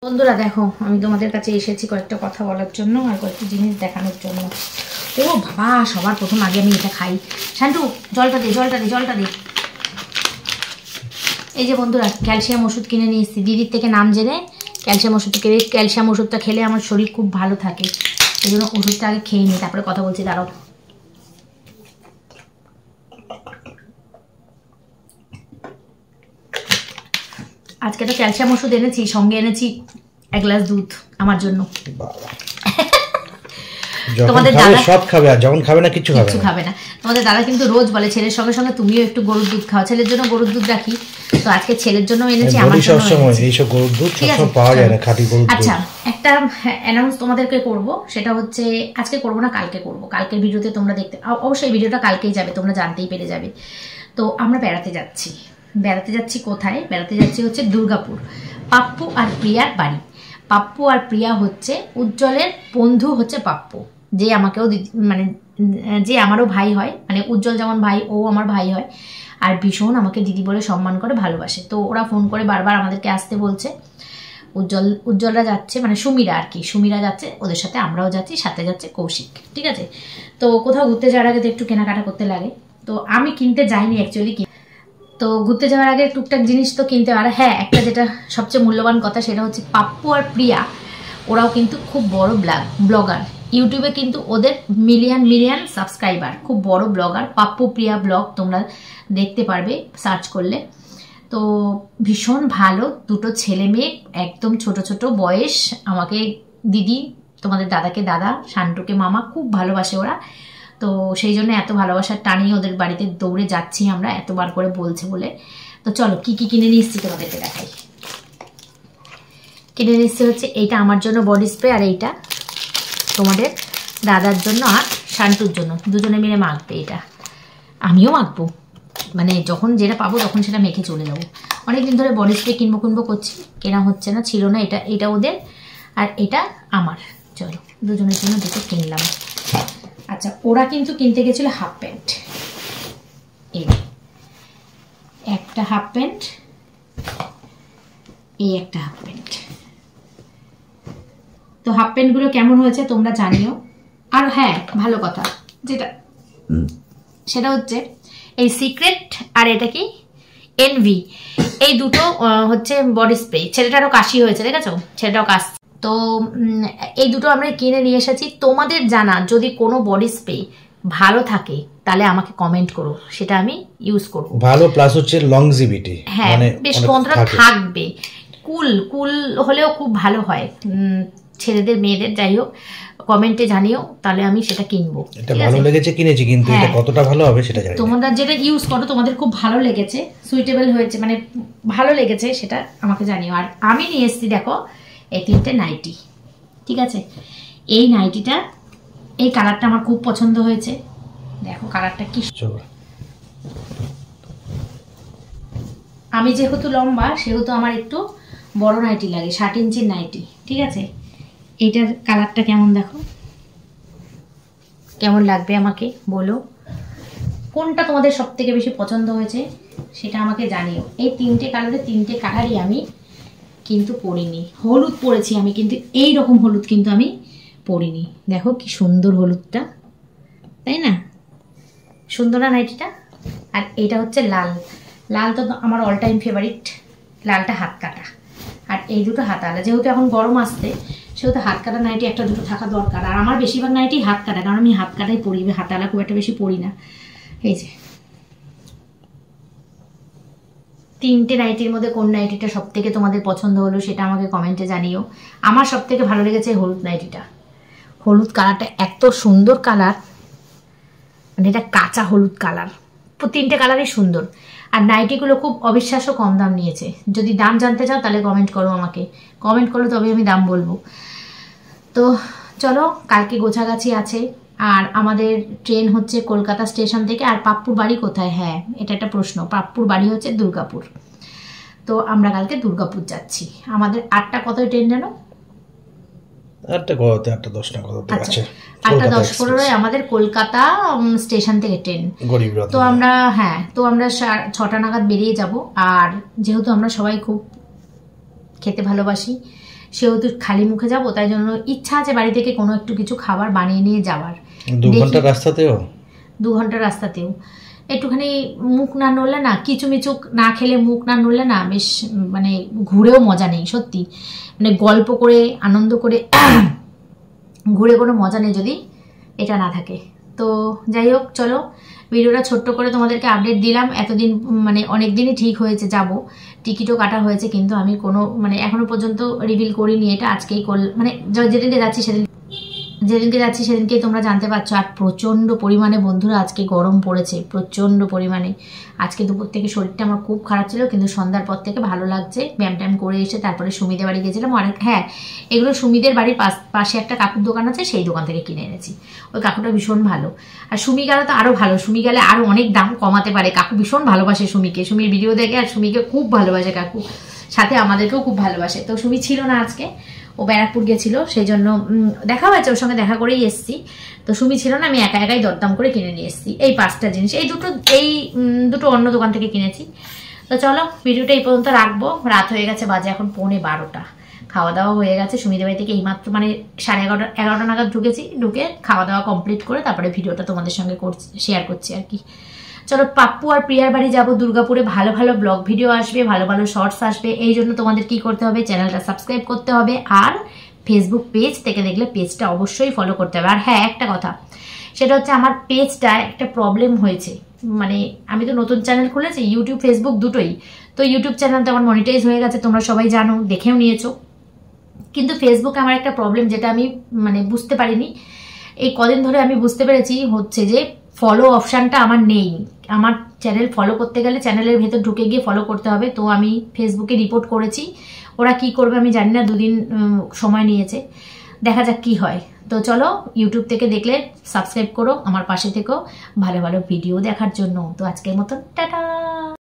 বন্ধুরা দেখো, আমি তোমাদের কাছে এসেছি কয়েকটা কথা বলার জন্য আর কয়েকটা জিনিস দেখানোর জন্য। ও বাবা, সবার প্রথম আগে আমি এটা খাই। শান্টু, জলটা দে, জলটা দে, জলটা দে। এই যে বন্ধুরা, ক্যালসিয়াম ওষুধ কিনে নিয়ে এসেছি দিদির থেকে নাম জেনে। ক্যালসিয়াম ওষুধটা খেলে আমার শরীর খুব ভালো থাকে, এই জন্য ওষুধটা আগে খেয়ে নিই, তারপরে কথা বলছি। দাঁড়াও, আজকে তো ক্যালসিয়াম ওষুধ এনেছি, সঙ্গে এনেছি 1 গ্লাস দুধ আমার জন্য। তোমাদের দাদা সব খাবে আর যখন খাবে না কিছু খাবে না। তোমাদের দাদা কিন্তু রোজ বলে ছেলের সঙ্গে সঙ্গে তুমিও একটু গরুর দুধ খাও। ছেলের জন্য গরুর দুধ রাখি, তো আজকে ছেলের জন্য এনেছি, আমার জন্য এনেছি। এইসব গরুর দুধ সব পাওয়া যায় না, খাঁটি গরুর দুধ। আচ্ছা, একটা অ্যানাউন্স তোমাদেরকে করব, সেটা হচ্ছে আজকে করব না, কালকে করব। কালকের ভিডিওতে তোমরা দেখতে, অবশ্যই ভিডিওটা কালকেই যাবে, তোমরা জানতেই পেরে যাবে। তো আমরা বেড়াতে যাচ্ছি কোথায়? বেড়াতে যাচ্ছি হচ্ছে দুর্গাপুর, পাপ্পু আর প্রিয়ার বাড়ি। পাপ্পু আর প্রিয়া হচ্ছে উজ্জ্বলের বন্ধু, হচ্ছে পাপ্পু, যে আমাকেও মানে যে আমারও ভাই হয়, মানে উজ্জ্বল যেমন ভাই, ও আমার ভাই হয়, আর ভীষণ আমাকে দিদি বলে সম্মান করে, ভালোবাসে। তো ওরা ফোন করে বারবার আমাদেরকে আসতে বলছে। উজ্জ্বলরা যাচ্ছে, মানে সুমিরা আর কি, সুমিরা যাচ্ছে ওদের সাথে, আমরাও যাচ্ছি, সাথে যাচ্ছে কৌশিক। ঠিক আছে, তো কোথাও ঘুরতে যাওয়ার আগে তো একটু কেনাকাটা করতে লাগে। তো আমি কিনতে যাইনি অ্যাকচুয়ালি, তো ঘুরতে যাওয়ার আগে টুকটাক জিনিস তো কিনতে। আর হ্যাঁ, একটা যেটা সবচেয়ে মূল্যবান কথা, সেটা হচ্ছে পাপ্পু আর প্রিয়া, ওরাও কিন্তু খুব বড় ব্লগার। ইউটিউবে কিন্তু ওদের মিলিয়ন সাবস্ক্রাইবার, খুব বড় ব্লগার। পাপ্পু প্রিয়া ব্লগ তোমরা দেখতে পারবে সার্চ করলে। তো ভীষণ ভালো, দুটো ছেলে মেয়ে, একদম ছোট ছোট বয়স। আমাকে দিদি, তোমাদের দাদাকে দাদা, শান্টুকে মামা, খুব ভালোবাসে ওরা। তো সেই জন্য এত ভালোবাসার টানিয়ে ওদের বাড়িতে দৌড়ে যাচ্ছি আমরা, এতবার করে বলছে বলে। তো চলো, কি কি কিনে নিয়ে এসেছি তোমাদেরকে দেখাই। কিনে নিয়ে এসেছি হচ্ছে এইটা আমার জন্য বডি স্প্রে, আর এইটা তোমাদের দাদার জন্য আর শান্টুর জন্য, দুজনে মিলে মাখবে। এটা আমিও মাখবো, মানে যখন যেটা পাবো তখন সেটা মেখে চলে যাবো। অনেকদিন ধরে বডি স্প্রে কিনবো করছি, কেনা হচ্ছে না, ছিল না। এটা ওদের আর এটা আমার। চলো, দুজনের জন্য দুটো কিনলাম। আচ্ছা, ওরা কিন্তু কিনতে গেছিল হাফ প্যান্ট, এই একটা হাফ প্যান্ট, এই একটা হাফ প্যান্ট। তো হাফ প্যান্টগুলো কেমন হয়েছে তোমরা জানিও। আর হ্যাঁ, ভালো কথা যেটা, সেটা হচ্ছে এই সিক্রেট আর এটা কি এনভি, এই দুটো হচ্ছে বডি স্প্রে। ছেলেটারও কাশি হয়েছে, দেখেছো, ছেলেটাও কাশ। তো এই দুটো আমরা কিনে নিয়ে এসেছি। তোমাদের জানা যদি কোনো বডি স্প্রে ভালো থাকে তাহলে আমাকে কমেন্ট করো, সেটা আমি ইউজ করব। ভালো প্লাস হচ্ছে লংজিভিটি, হ্যাঁ, বেশ কতটা থাকবে, কুল হলেও খুব ভালো হয়। ছেলেদের মেয়েদের যাই হোক, কমেন্টে জানিও, তাহলে আমি সেটা কিনবো। এটা ভালো লেগেছে কিনেছি, কিন্তু এটা কতটা ভালো হবে সেটা জানি না। তোমরা যেটা ইউজ করো, তোমাদের খুব ভালো লেগেছে, সুইটেবল হয়েছে, মানে ভালো লেগেছে, সেটা আমাকে জানিও। আর আমি নিয়ে এসেছি দেখো এই 3টে নাইটি। ঠিক আছে, এই নাইটিটা, এই কালারটা আমার খুব পছন্দ হয়েছে। দেখো কালারটা কি, আমি যেহেতু লম্বা সেহেতু আমার একটু বড় নাইটি লাগে, 60 ইঞ্চির নাইটি। ঠিক আছে, এইটার কালারটা কেমন, দেখো কেমন লাগবে আমাকে বলো। কোনটা তোমাদের সব থেকে বেশি পছন্দ হয়েছে সেটা আমাকে জানিও। এই 3টে কালারের 3টে কালারই আমি কিন্তু পরিনি। হলুদ পরেছি আমি, কিন্তু এই রকম হলুদ কিন্তু আমি পরিনি। দেখো কি সুন্দর হলুদটা, তাই না? সুন্দর না নাইটিটা? আর এটা হচ্ছে লাল। লাল তো আমার অল টাইম ফেভারিট, লালটা হাত কাটা, আর এই দুটো হাতালা। যেহেতু এখন গরম আসছে, সেহেতু হাত কাটা নাইটি একটা দুটো থাকা দরকার। আর আমার বেশিরভাগ নাইটি হাত কাটা, কারণ আমি হাত কাটাই পরি, হাতালা খুব একটা বেশি পরি না। এই যে 3টে নাইটির মধ্যে কোন নাইটিটা সব থেকে তোমাদের পছন্দ হলো সেটা আমাকে কমেন্টে জানিও। আমার সব থেকে ভালো লেগেছে হলুদ নাইটিটা। হলুদ কালারটা এত সুন্দর কালার, মানে এটা কাঁচা হলুদ কালার। 3টে কালারই সুন্দর। আর নাইটিগুলো খুব অবিশ্বাস্য কম দাম নিয়েছে। যদি দাম জানতে চাও তাহলে কমেন্ট করো, আমাকে কমেন্ট করো, তবে আমি দাম বলবো। তো চলো, কালকে গোছাগাছি আছে। আর আমাদের ট্রেন হচ্ছে কলকাতা স্টেশন থেকে। আর পাপ্পুর বাড়ি কোথায়? হ্যাঁ, এটা একটা প্রশ্ন। পাপ্পুর বাড়ি হচ্ছে দুর্গাপুর। তো আমরা কালকে দুর্গাপুর যাচ্ছি। আমাদের 8টা কত ট্রেন জানো? 8:10 না কত আছে? 8:10 আমাদের কলকাতা স্টেশন থেকে ট্রেন। তো আমরা তো আমরা 6টা নাগাদ বেরিয়ে যাব। আর যেহেতু আমরা সবাই খুব খেতে ভালোবাসি, সেহেতু খালি মুখে যাব, তাই জন্য ইচ্ছা আছে বাড়ি থেকে কোনো একটু কিছু খাবার বানিয়ে নিয়ে যাওয়ার। 2 ঘন্টা রাস্তাতেও 2 ঘন্টার রাস্তাতেও একটুখানি মুখ না নড়লে না, কিচুমিচুক না খেলে মুখ না নড়লে না বেশ মানে ঘুরেও মজা নেই সত্যি, মানে গল্প করে আনন্দ করে ঘুরে কোনো মজা নেই যদি এটা না থাকে। তো যাই হোক, চলো ভিডিওটা ছোট্ট করে তোমাদেরকে আপডেট দিলাম। এতদিন মানে অনেক দিনই ঠিক হয়েছে যাব, টিকিটও কাটা হয়েছে, কিন্তু আমি কোনো মানে এখনো পর্যন্ত রিভিল করিনি এটা, আজকেই মানে যেদিনকে যাচ্ছি সেদিনকেই তোমরা জানতে পারছো। আর প্রচণ্ড পরিমাণে বন্ধুরা আজকে গরম পড়েছে, প্রচণ্ড পরিমাণে। আজকে দুপুর থেকে শরীরটা আমার খুব খারাপ ছিল, কিন্তু সন্ধ্যার পর থেকে ভালো লাগছে। ব্যায়াম ট্যাম করে এসে তারপরে সুমিদের বাড়ি গেছিলাম অনেক। হ্যাঁ, এগুলো সুমিদের বাড়ির পাশে একটা কাকুর দোকান আছে, সেই দোকান থেকে কিনে এনেছি। ওই কাকুটা ভীষণ ভালো, আর সুমি গেলে তো আরও ভালো, সুমি গেলে আরও অনেক দাম কমাতে পারে। কাকু ভীষণ ভালোবাসে সুমিকে, সুমির ভিডিও দেখে আর সুমিকে খুব ভালোবাসে কাকু, সাথে আমাদেরকেও খুব ভালোবাসে। তো সুমি ছিল না আজকে, ও ব্যারাকপুর গেছিল, সেই জন্য দেখা হয়েছে, ওর সঙ্গে দেখা করেই এসছি। তো সুমি ছিল না, আমি একা একাই দরদাম করে কিনে নিয়ে এসেছি এই 5টা জিনিস। এই দুটো অন্য দোকান থেকে কিনেছি। তো চলো ভিডিওটা এই পর্যন্ত রাখবো, রাত হয়ে গেছে, বাজে এখন 11:15। খাওয়া দাওয়া হয়ে গেছে, সুমিদের বাড়ি থেকে এইমাত্র মানে 11:30 নাগাদ ঢুকেছি, ঢুকে খাওয়া দাওয়া কমপ্লিট করে তারপরে ভিডিওটা তোমাদের সঙ্গে শেয়ার করছি আর কি। চলো পাপ্পু আর প্রিয়ার বাড়ি যাবো দুর্গাপুরে, ভালো ভালো ব্লগ ভিডিও আসবে, ভালো ভালো শর্টস আসবে। এই জন্য তোমাদের কি করতে হবে, চ্যানেলটা সাবস্ক্রাইব করতে হবে, আর ফেসবুক পেজ থেকে দেখলে পেজটা অবশ্যই ফলো করতে হবে। আর হ্যাঁ, একটা কথা, সেটা হচ্ছে আমার পেজটা একটা প্রবলেম হয়েছে, মানে আমি তো নতুন চ্যানেল খুলেছি, ইউটিউব ফেসবুক দুটোই। তো ইউটিউব চ্যানেলটা আমার মনিটাইজ হয়ে গেছে, তোমরা সবাই জানো, দেখেও নিয়েছো। কিন্তু ফেসবুকে আমার একটা প্রবলেম, যেটা আমি মানে বুঝতে পারিনি, এই কদিন ধরে আমি বুঝতে পেরেছি, হচ্ছে যে ফলো অপশানটা আমার নেই। আমার চ্যানেল ফলো করতে গেলে চ্যানেলের ভেতর ঢুকে গিয়ে ফলো করতে হবে। তো আমি ফেসবুকে রিপোর্ট করেছি, ওরা কি করবে আমি জানি না, 2 দিন সময় নিয়েছে, দেখা যাক কি হয়। তো চলো ইউটিউব থেকে দেখলে সাবস্ক্রাইব করো, আমার পাশে থেকো ভালো ভালো ভিডিও দেখার জন্য। তো আজকের মতন টাটা।